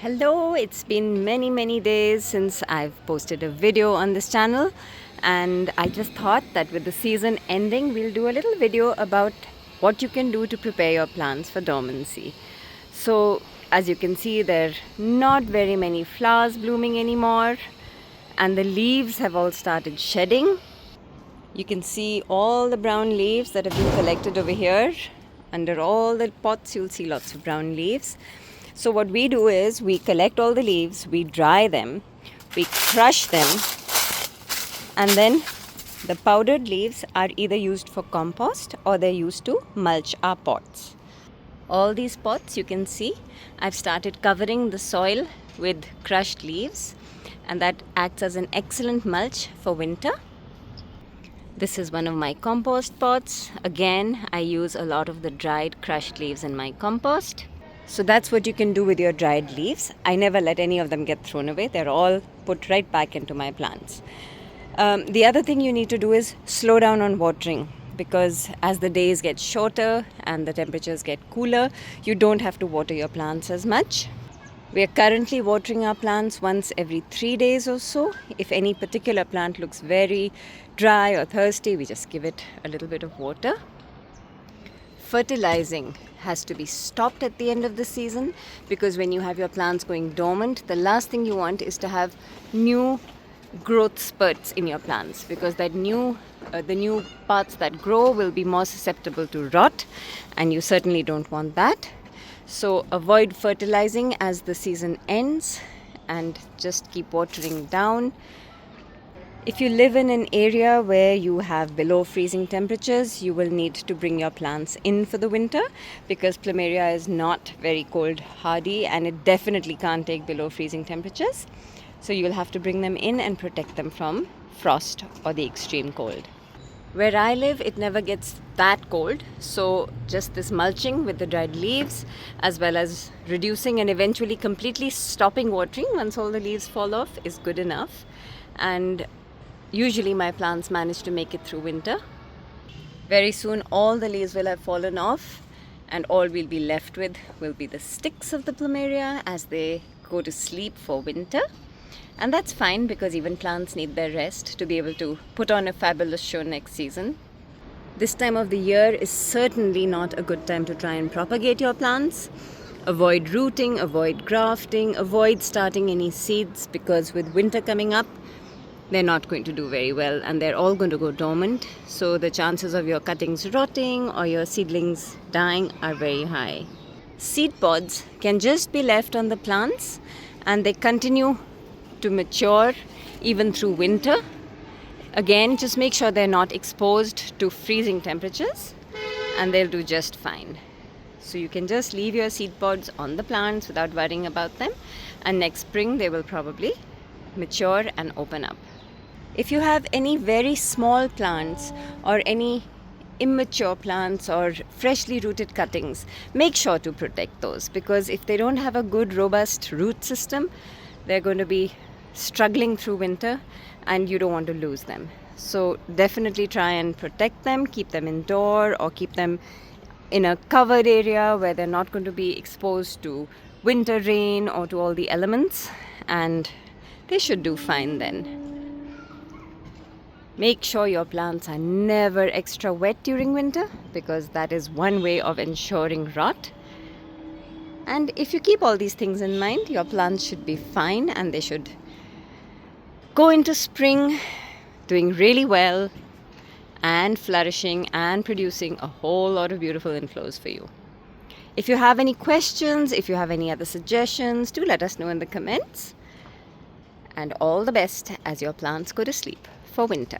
Hello, it's been many days since I've posted a video on this channel, and I just thought that with the season ending, we'll do a little video about what you can do to prepare your plants for dormancy. So as you can see, there are not very many flowers blooming anymore, and the leaves have all started shedding. You can see all the brown leaves that have been collected over here. Under all the pots, you'll see lots of brown leaves. So what we do is we collect all the leaves, we dry them, we crush them, and then the powdered leaves are either used for compost or they're used to mulch our pots. All these pots, you can see, I've started covering the soil with crushed leaves, and that acts as an excellent mulch for winter. This is one of my compost pots. Again, I use a lot of the dried crushed leaves in my compost. So that's what you can do with your dried leaves. I never let any of them get thrown away. They're all put right back into my plants. The other thing you need to do is slow down on watering, because as the days get shorter and the temperatures get cooler, you don't have to water your plants as much. We are currently watering our plants once every 3 days or so. If any particular plant looks very dry or thirsty, we just give it a little bit of water. Fertilizing has to be stopped at the end of the season, because when you have your plants going dormant, the last thing you want is to have new growth spurts in your plants, because the new parts that grow will be more susceptible to rot, and you certainly don't want that. So avoid fertilizing as the season ends and just keep watering down. If you live in an area where you have below freezing temperatures, you will need to bring your plants in for the winter, because Plumeria is not very cold hardy and it definitely can't take below freezing temperatures. So you will have to bring them in and protect them from frost or the extreme cold. Where I live, it never gets that cold, so just this mulching with the dried leaves, as well as reducing and eventually completely stopping watering once all the leaves fall off, is good enough. And usually my plants manage to make it through winter. Very soon all the leaves will have fallen off, and all we'll be left with will be the sticks of the Plumeria as they go to sleep for winter. And that's fine, because even plants need their rest to be able to put on a fabulous show next season. This time of the year is certainly not a good time to try and propagate your plants. Avoid rooting, avoid grafting, avoid starting any seeds, because with winter coming up, they're not going to do very well and they're all going to go dormant. So the chances of your cuttings rotting or your seedlings dying are very high. Seed pods can just be left on the plants and they continue to mature even through winter. Again, just make sure they're not exposed to freezing temperatures and they'll do just fine. So you can just leave your seed pods on the plants without worrying about them, and next spring they will probably mature and open up. If you have any very small plants or any immature plants or freshly rooted cuttings, make sure to protect those, because if they don't have a good robust root system, they're going to be struggling through winter and you don't want to lose them. So definitely try and protect them, keep them indoor or keep them in a covered area where they're not going to be exposed to winter rain or to all the elements, and they should do fine then. Make sure your plants are never extra wet during winter, because that is one way of ensuring rot. And if you keep all these things in mind, your plants should be fine and they should go into spring doing really well and flourishing and producing a whole lot of beautiful inflows for you. If you have any questions, if you have any other suggestions, do let us know in the comments. And all the best as your plants go to sleep for winter.